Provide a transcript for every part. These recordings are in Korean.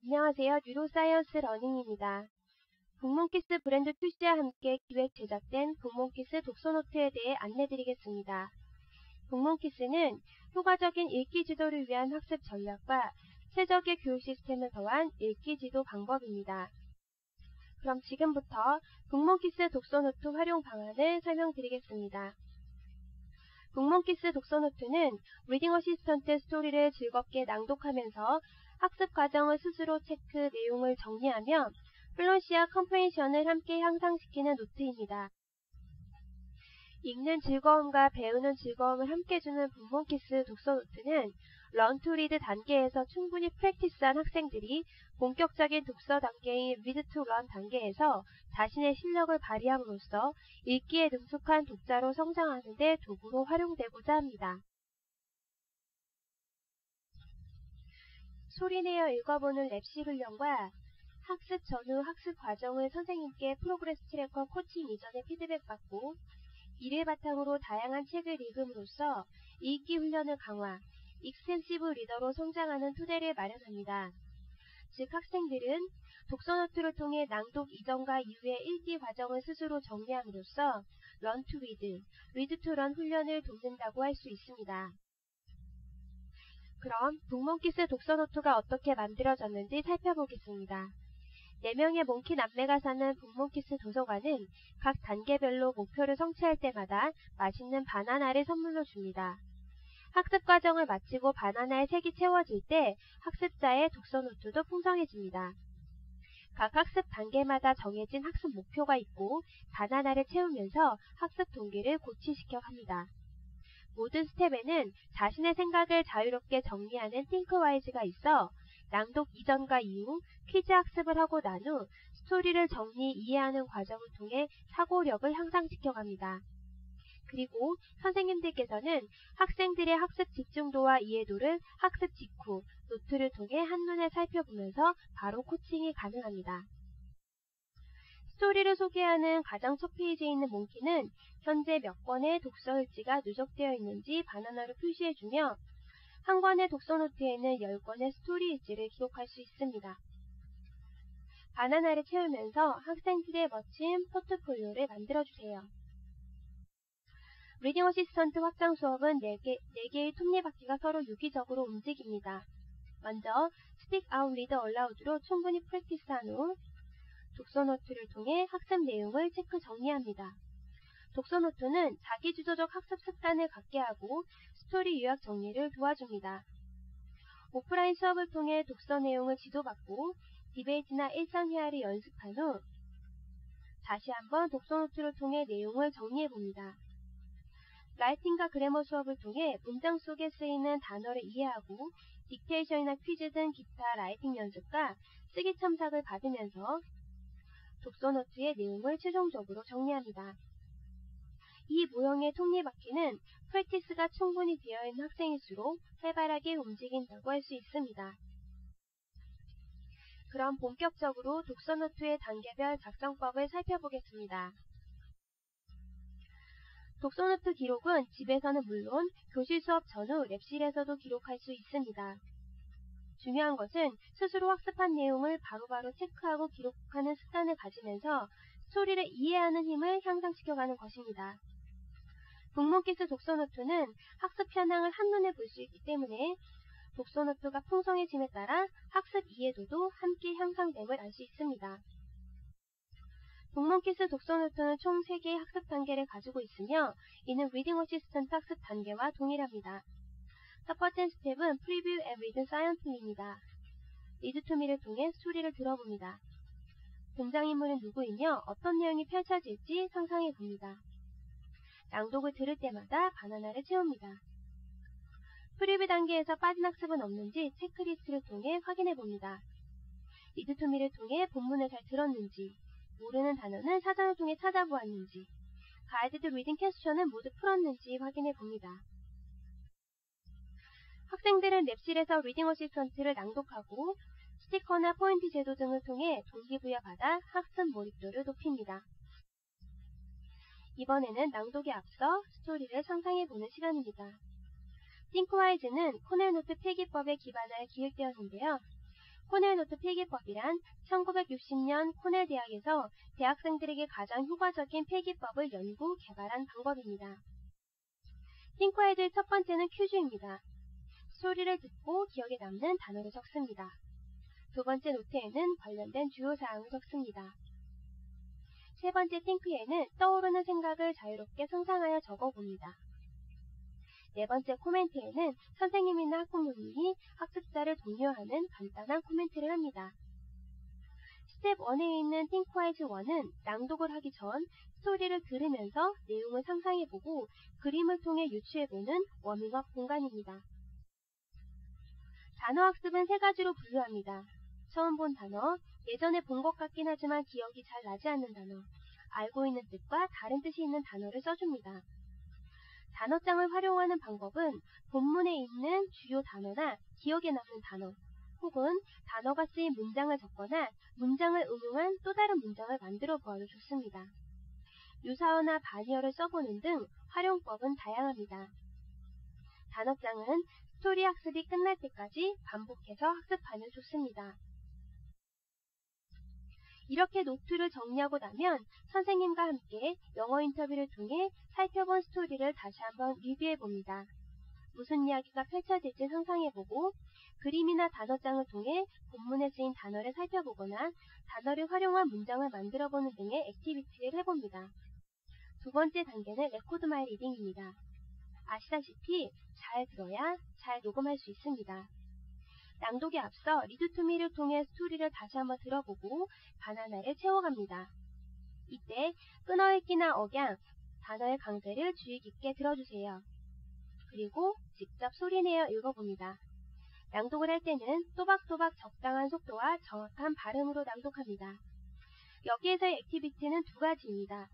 안녕하세요. 뉴로사이언스 러닝입니다. 북몬키스 브랜드 출시와 함께 기획 제작된 북몬키스 독서노트에 대해 안내드리겠습니다. 북몬키스는 효과적인 읽기 지도를 위한 학습 전략과 최적의 교육 시스템을 더한 읽기 지도 방법입니다. 그럼 지금부터 북몬키스 독서노트 활용 방안을 설명드리겠습니다. 북몬키스 독서노트는 리딩 어시스턴트 스토리를 즐겁게 낭독하면서 학습 과정을 스스로 체크, 내용을 정리하며 플루언시와 컴프레hen션을 함께 향상시키는 노트입니다. 읽는 즐거움과 배우는 즐거움을 함께 주는 북몬키스 독서노트는 런 투 리드 단계에서 충분히 프랙티스한 학생들이 본격적인 독서 단계인 리드 투 런 단계에서 자신의 실력을 발휘함으로써 읽기에 능숙한 독자로 성장하는 데 도구로 활용되고자 합니다. 소리내어 읽어보는 랩시 훈련과 학습 전후 학습 과정을 선생님께 프로그레스 트래커 코칭 이전에 피드백받고 이를 바탕으로 다양한 책을 읽음으로써 읽기 훈련을 강화, 익스텐시브 리더로 성장하는 토대를 마련합니다. 즉 학생들은 독서노트를 통해 낭독 이전과 이후의 읽기 과정을 스스로 정리함으로써 런 투 리드, 리드 투 런 훈련을 돕는다고 할 수 있습니다. 그럼 북몬키스 독서노트가 어떻게 만들어졌는지 살펴보겠습니다. 4명의 몽키 남매가 사는 북몬키스 도서관은 각 단계별로 목표를 성취할 때마다 맛있는 바나나를 선물로 줍니다. 학습 과정을 마치고 바나나의 색이 채워질 때 학습자의 독서노트도 풍성해집니다. 각 학습 단계마다 정해진 학습 목표가 있고 바나나를 채우면서 학습 동기를 고취시켜 갑니다. 모든 스텝에는 자신의 생각을 자유롭게 정리하는 띵크와이즈가 있어 낭독 이전과 이후 퀴즈 학습을 하고 난 후 스토리를 정리, 이해하는 과정을 통해 사고력을 향상시켜 갑니다. 그리고 선생님들께서는 학생들의 학습 집중도와 이해도를 학습 직후 노트를 통해 한눈에 살펴보면서 바로 코칭이 가능합니다. 스토리를 소개하는 가장 첫 페이지에 있는 몽키는 현재 몇 권의 독서 일지가 누적되어 있는지 바나나로 표시해주며 한 권의 독서노트에는 10권의 스토리 일지를 기록할 수 있습니다. 바나나를 채우면서 학생들의 멋진 포트폴리오를 만들어주세요. 리딩 어시스턴트 확장 수업은 4개의 톱니바퀴가 서로 유기적으로 움직입니다. 먼저 스픽 아웃 리드 얼라우드로 충분히 프랙티스한 후 독서노트를 통해 학습 내용을 체크 정리합니다. 독서노트는 자기주도적 학습 습관을 갖게 하고 스토리 요약 정리를 도와줍니다. 오프라인 수업을 통해 독서 내용을 지도받고 디베이트나 일상 회화를 연습한 후 다시 한번 독서노트를 통해 내용을 정리해봅니다. 라이팅과 그래머 수업을 통해 문장 속에 쓰이는 단어를 이해하고 딕테이션이나 퀴즈 등 기타 라이팅 연습과 쓰기 첨삭을 받으면서 독서노트의 내용을 최종적으로 정리합니다. 이 모형의 톱니바퀴는 프랙티스가 충분히 되어있는 학생일수록 활발하게 움직인다고 할 수 있습니다. 그럼 본격적으로 독서노트의 단계별 작성법을 살펴보겠습니다. 독서노트 기록은 집에서는 물론 교실 수업 전후 랩실에서도 기록할 수 있습니다. 중요한 것은 스스로 학습한 내용을 바로바로 체크하고 기록하는 습관을 가지면서 스토리를 이해하는 힘을 향상시켜가는 것입니다. 북몬키스 독서노트는 학습 현황을 한눈에 볼 수 있기 때문에 독서노트가 풍성해짐에 따라 학습 이해도도 함께 향상됨을 알 수 있습니다. 북몬키스 독서노트는 총 3개의 학습 단계를 가지고 있으며 이는 리딩 어시스턴트 학습 단계와 동일합니다. 첫 번째 스텝은 프리뷰 앤 리드 사이언스입니다. 리드 투미를 통해 스토리를 들어봅니다. 등장인물은 누구이며 어떤 내용이 펼쳐질지 상상해봅니다. 낭독을 들을 때마다 바나나를 채웁니다. 프리뷰 단계에서 빠진 학습은 없는지 체크리스트를 통해 확인해봅니다. 리드 투미를 통해 본문을 잘 들었는지, 모르는 단어는 사전을 통해 찾아보았는지, 가이드드 리딩 퀘스천은 모두 풀었는지 확인해봅니다. 학생들은 랩실에서 리딩 어시스턴트를 낭독하고 스티커나 포인트 제도 등을 통해 동기부여받아 학습 몰입도를 높입니다. 이번에는 낭독에 앞서 스토리를 상상해보는 시간입니다. 띵크와이즈는 코넬노트 필기법에 기반하여 기획되었는데요. 코넬 노트 필기법이란 1960년 코넬 대학에서 대학생들에게 가장 효과적인 필기법을 연구, 개발한 방법입니다. 띵크와이즈의 첫 번째는 퀴즈입니다. 스토리를 듣고 기억에 남는 단어를 적습니다. 두 번째 노트에는 관련된 주요 사항을 적습니다. 세 번째 띵크에는 떠오르는 생각을 자유롭게 상상하여 적어봅니다. 네 번째 코멘트에는 선생님이나 학부모님이 학습자를 독려하는 간단한 코멘트를 합니다. 스텝 1에 있는 띵크와이즈 1은 낭독을 하기 전 스토리를 들으면서 내용을 상상해보고 그림을 통해 유추해보는 워밍업 공간입니다. 단어 학습은 세 가지로 분류합니다. 처음 본 단어, 예전에 본 것 같긴 하지만 기억이 잘 나지 않는 단어, 알고 있는 뜻과 다른 뜻이 있는 단어를 써줍니다. 단어장을 활용하는 방법은 본문에 있는 주요 단어나 기억에 남는 단어, 혹은 단어가 쓰인 문장을 적거나 문장을 응용한 또 다른 문장을 만들어 보아도 좋습니다. 유사어나 반의어를 써보는 등 활용법은 다양합니다. 단어장은 스토리 학습이 끝날 때까지 반복해서 학습하면 좋습니다. 이렇게 노트를 정리하고 나면 선생님과 함께 영어 인터뷰를 통해 살펴본 스토리를 다시 한번 리뷰해봅니다. 무슨 이야기가 펼쳐질지 상상해보고 그림이나 단어장을 통해 본문에 쓰인 단어를 살펴보거나 단어를 활용한 문장을 만들어보는 등의 액티비티를 해봅니다. 두 번째 단계는 레코드 마이 리딩입니다. 아시다시피 잘 들어야 잘 녹음할 수 있습니다. 낭독에 앞서 리드 투 미를 통해 스토리를 다시 한번 들어보고 바나나를 채워갑니다. 이때 끊어읽기나 억양, 단어의 강세를 주의 깊게 들어주세요. 그리고 직접 소리내어 읽어봅니다. 낭독을 할 때는 또박또박 적당한 속도와 정확한 발음으로 낭독합니다. 여기에서의 액티비티는 두 가지입니다.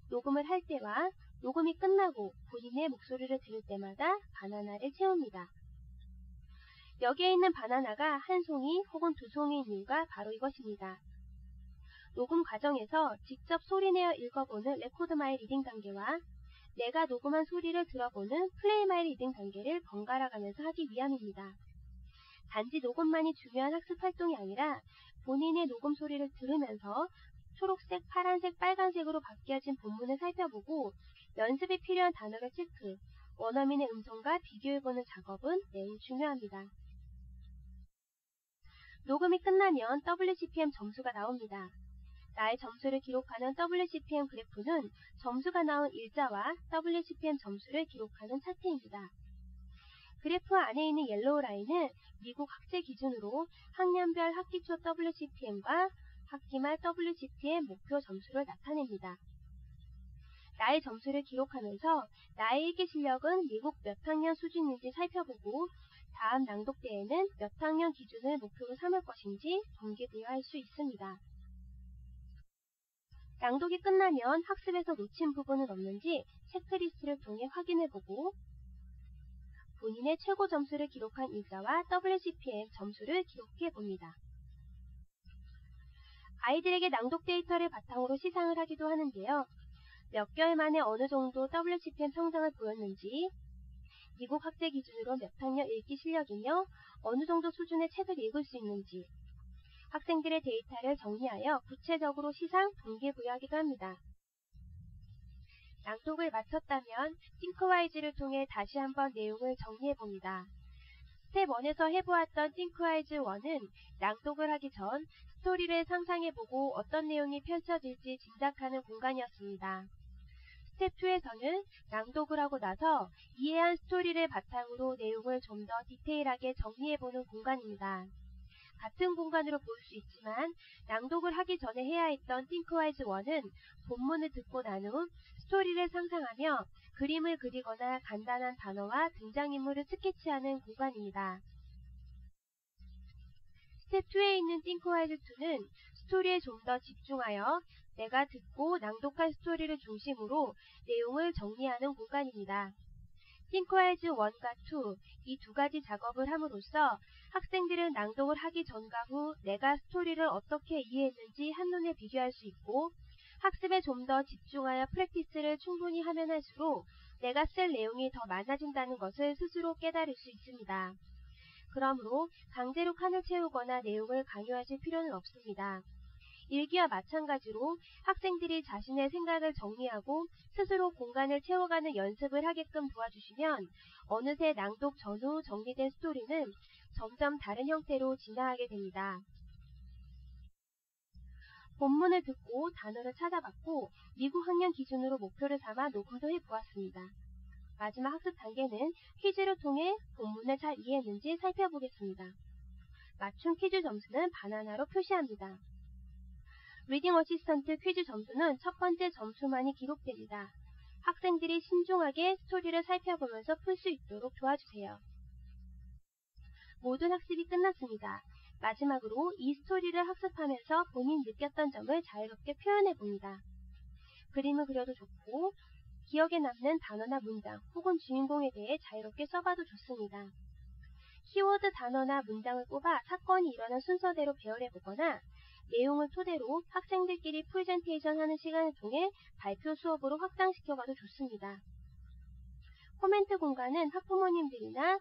녹음을 할 때와 녹음이 끝나고 본인의 목소리를 들을 때마다 바나나를 채웁니다. 여기에 있는 바나나가 한 송이 혹은 두 송이인 이유가 바로 이것입니다. 녹음 과정에서 직접 소리내어 읽어보는 레코드 마이 리딩 단계와 내가 녹음한 소리를 들어보는 플레이 마이 리딩 단계를 번갈아 가면서 하기 위함입니다. 단지 녹음만이 중요한 학습 활동이 아니라 본인의 녹음 소리를 들으면서 초록색, 파란색, 빨간색으로 바뀌어진 본문을 살펴보고 연습이 필요한 단어를 체크, 원어민의 음성과 비교해보는 작업은 매우 중요합니다. 녹음이 끝나면 WCPM 점수가 나옵니다. 나의 점수를 기록하는 WCPM 그래프는 점수가 나온 일자와 WCPM 점수를 기록하는 차트입니다. 그래프 안에 있는 옐로우 라인은 미국 학제 기준으로 학년별 학기 초 WCPM과 학기 말 WCPM 목표 점수를 나타냅니다. 나의 점수를 기록하면서 나의 읽기 실력은 미국 몇 학년 수준인지 살펴보고 다음 낭독 때에는 몇 학년 기준을 목표로 삼을 것인지 동기부여할 수 있습니다. 낭독이 끝나면 학습에서 놓친 부분은 없는지 체크리스트를 통해 확인해보고 본인의 최고 점수를 기록한 일자와 WCPM 점수를 기록해봅니다. 아이들에게 낭독 데이터를 바탕으로 시상을 하기도 하는데요. 몇 개월 만에 어느 정도 WCPM 성장을 보였는지, 미국 학제 기준으로 몇 학년 읽기 실력이며 어느 정도 수준의 책을 읽을 수 있는지, 학생들의 데이터를 정리하여 구체적으로 시상, 동기부여하기도 합니다. 낭독을 마쳤다면 띵크와이즈를 통해 다시 한번 내용을 정리해봅니다. 스텝 1에서 해보았던 띵크와이즈 1은 낭독을 하기 전 스토리를 상상해보고 어떤 내용이 펼쳐질지 짐작하는 공간이었습니다. 스텝 2에서는 낭독을 하고 나서 이해한 스토리를 바탕으로 내용을 좀 더 디테일하게 정리해보는 공간입니다. 같은 공간으로 보일 수 있지만 낭독을 하기 전에 해야 했던 띵크와이즈 1은 본문을 듣고 난 후 스토리를 상상하며 그림을 그리거나 간단한 단어와 등장인물을 스케치하는 공간입니다. 스텝 2에 있는 띵크와이즈 2는 스토리에 좀 더 집중하여 내가 듣고 낭독한 스토리를 중심으로 내용을 정리하는 공간입니다. 띵크와이즈 1과 2, 이 두 가지 작업을 함으로써 학생들은 낭독을 하기 전과 후 내가 스토리를 어떻게 이해했는지 한눈에 비교할 수 있고 학습에 좀 더 집중하여 프랙티스를 충분히 하면 할수록 내가 쓸 내용이 더 많아진다는 것을 스스로 깨달을 수 있습니다. 그러므로 강제로 칸을 채우거나 내용을 강요하실 필요는 없습니다. 일기와 마찬가지로 학생들이 자신의 생각을 정리하고 스스로 공간을 채워가는 연습을 하게끔 도와주시면 어느새 낭독 전후 정리된 스토리는 점점 다른 형태로 진화하게 됩니다. 본문을 듣고 단어를 찾아봤고 미국 학년 기준으로 목표를 삼아 녹음도 해보았습니다. 마지막 학습 단계는 퀴즈를 통해 본문을 잘 이해했는지 살펴보겠습니다. 맞춤 퀴즈 점수는 바나나로 표시합니다. 리딩 어시스턴트 퀴즈 점수는 첫 번째 점수만이 기록됩니다. 학생들이 신중하게 스토리를 살펴보면서 풀 수 있도록 도와주세요. 모든 학습이 끝났습니다. 마지막으로 이 스토리를 학습하면서 본인 느꼈던 점을 자유롭게 표현해봅니다. 그림을 그려도 좋고 기억에 남는 단어나 문장 혹은 주인공에 대해 자유롭게 써봐도 좋습니다. 키워드 단어나 문장을 꼽아 사건이 일어난 순서대로 배열해보거나 내용을 토대로 학생들끼리 프레젠테이션 하는 시간을 통해 발표 수업으로 확장시켜가도 좋습니다. 코멘트 공간은 학부모님들이나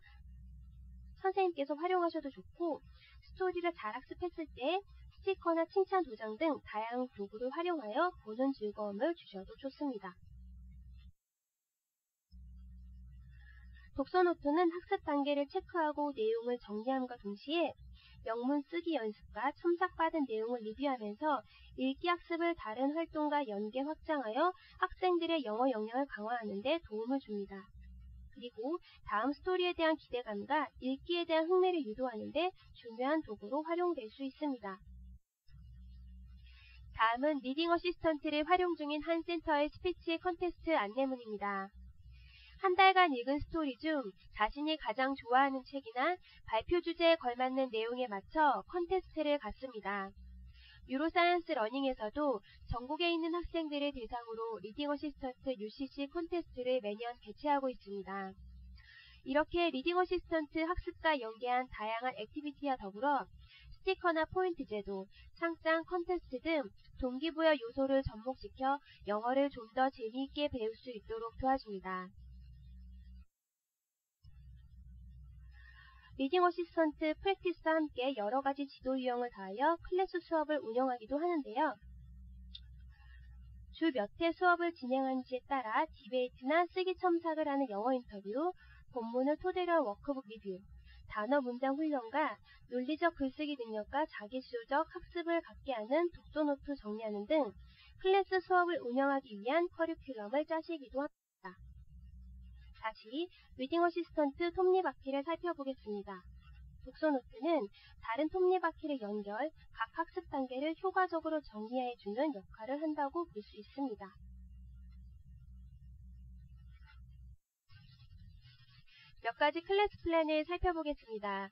선생님께서 활용하셔도 좋고 스토리를 잘 학습했을 때 스티커나 칭찬 도장 등 다양한 도구를 활용하여 보는 즐거움을 주셔도 좋습니다. 독서노트는 학습 단계를 체크하고 내용을 정리함과 동시에 영문 쓰기 연습과 첨삭받은 내용을 리뷰하면서 읽기 학습을 다른 활동과 연계 확장하여 학생들의 영어 역량을 강화하는 데 도움을 줍니다. 그리고 다음 스토리에 대한 기대감과 읽기에 대한 흥미를 유도하는 데 중요한 도구로 활용될 수 있습니다. 다음은 리딩 어시스턴트를 활용 중인 한 센터의 스피치 컨테스트 안내문입니다. 한 달간 읽은 스토리 중 자신이 가장 좋아하는 책이나 발표 주제에 걸맞는 내용에 맞춰 컨테스트를 갖습니다. 유로사이언스 러닝에서도 전국에 있는 학생들을 대상으로 리딩 어시스턴트 UCC 콘테스트를 매년 개최하고 있습니다. 이렇게 리딩 어시스턴트 학습과 연계한 다양한 액티비티와 더불어 스티커나 포인트 제도, 상장, 컨테스트 등 동기부여 요소를 접목시켜 영어를 좀 더 재미있게 배울 수 있도록 도와줍니다. 리딩 어시스턴트 프랙티스와 함께 여러가지 지도 유형을 다하여 클래스 수업을 운영하기도 하는데요. 주 몇 회 수업을 진행하는지에 따라 디베이트나 쓰기 첨삭을 하는 영어 인터뷰, 본문을 토대로 한 워크북 리뷰, 단어 문장 훈련과 논리적 글쓰기 능력과 자기주도적 학습을 갖게 하는 독서노트 정리하는 등 클래스 수업을 운영하기 위한 커리큘럼을 짜시기도 합니다. 다시 리딩 어시스턴트 톱니바퀴를 살펴보겠습니다. 독서노트는 다른 톱니바퀴를 연결, 각 학습 단계를 효과적으로 정리해주는 역할을 한다고 볼 수 있습니다. 몇 가지 클래스 플랜을 살펴보겠습니다.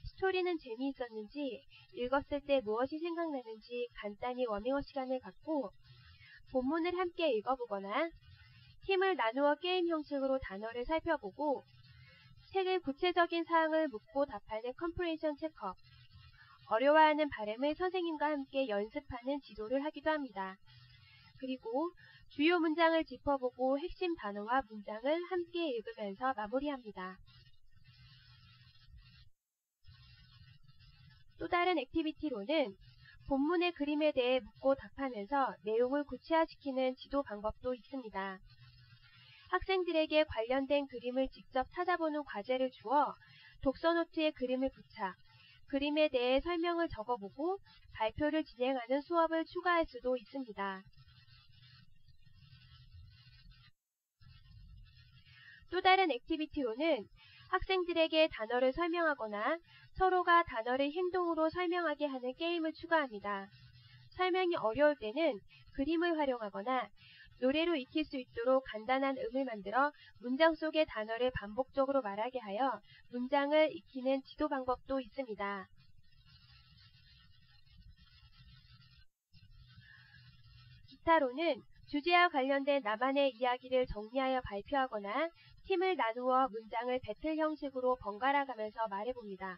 스토리는 재미있었는지, 읽었을 때 무엇이 생각나는지 간단히 워밍업 시간을 갖고 본문을 함께 읽어보거나 팀을 나누어 게임 형식으로 단어를 살펴보고 책의 구체적인 사항을 묻고 답하는 컴프레hen션 체크업, 어려워하는 발음을 선생님과 함께 연습하는 지도를 하기도 합니다. 그리고 주요 문장을 짚어보고 핵심 단어와 문장을 함께 읽으면서 마무리합니다. 또 다른 액티비티로는 본문의 그림에 대해 묻고 답하면서 내용을 구체화시키는 지도 방법도 있습니다. 학생들에게 관련된 그림을 직접 찾아보는 과제를 주어 독서노트에 그림을 부착, 그림에 대해 설명을 적어보고 발표를 진행하는 수업을 추가할 수도 있습니다. 또 다른 액티비티로는 학생들에게 단어를 설명하거나 서로가 단어를 행동으로 설명하게 하는 게임을 추가합니다. 설명이 어려울 때는 그림을 활용하거나 노래로 익힐 수 있도록 간단한 음을 만들어 문장 속의 단어를 반복적으로 말하게 하여 문장을 익히는 지도 방법도 있습니다. 기타로는 주제와 관련된 나만의 이야기를 정리하여 발표하거나 팀을 나누어 문장을 배틀 형식으로 번갈아 가면서 말해봅니다.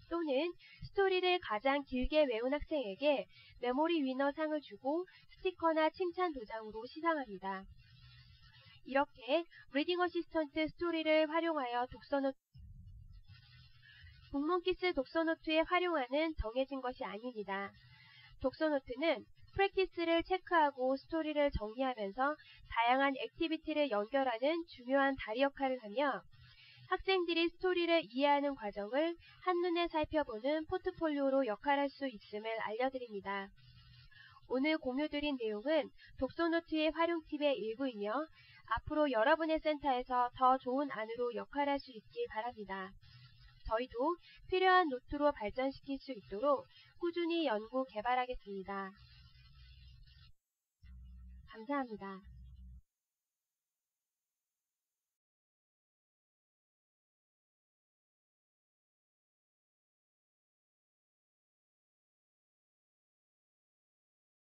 또는 스토리를 가장 길게 외운 학생에게 메모리 위너 상을 주고 스티커나 칭찬 도장으로 시상합니다. 이렇게 리딩 어시스턴트 스토리를 활용하여 북몬키스 독서노트에 활용하는 정해진 것이 아닙니다. 독서노트는 프랙티스를 체크하고 스토리를 정리하면서 다양한 액티비티를 연결하는 중요한 다리 역할을 하며 학생들이 스토리를 이해하는 과정을 한눈에 살펴보는 포트폴리오로 역할할 수 있음을 알려드립니다. 오늘 공유드린 내용은 독서노트의 활용 팁의 일부이며 앞으로 여러분의 센터에서 더 좋은 안으로 역할할 수 있길 바랍니다. 저희도 필요한 노트로 발전시킬 수 있도록 꾸준히 연구 개발하겠습니다. 감사합니다.